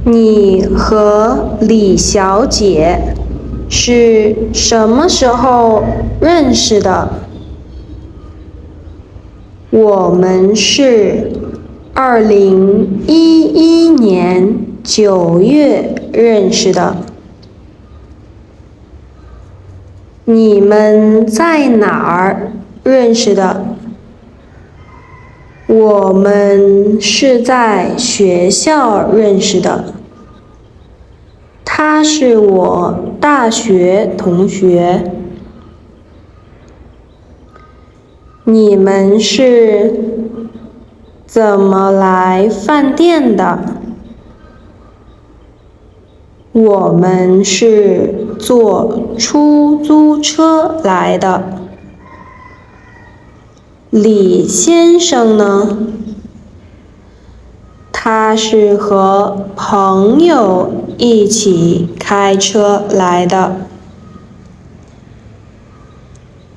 你和李小姐是什么时候认识的？我们是2011年9月认识的。你们在哪儿认识的？我们是在学校认识的。他是我大学同学。你们是怎么来饭店的？我们是坐出租车来的。李先生呢？他是和朋友一起开车来的。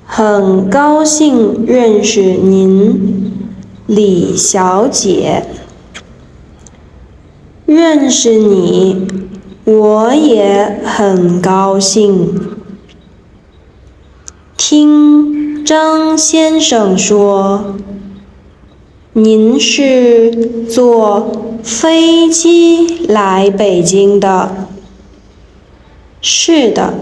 很高兴认识您，李小姐。认识你，我也很高兴。听张先生说，您是坐飞机来北京的。是的。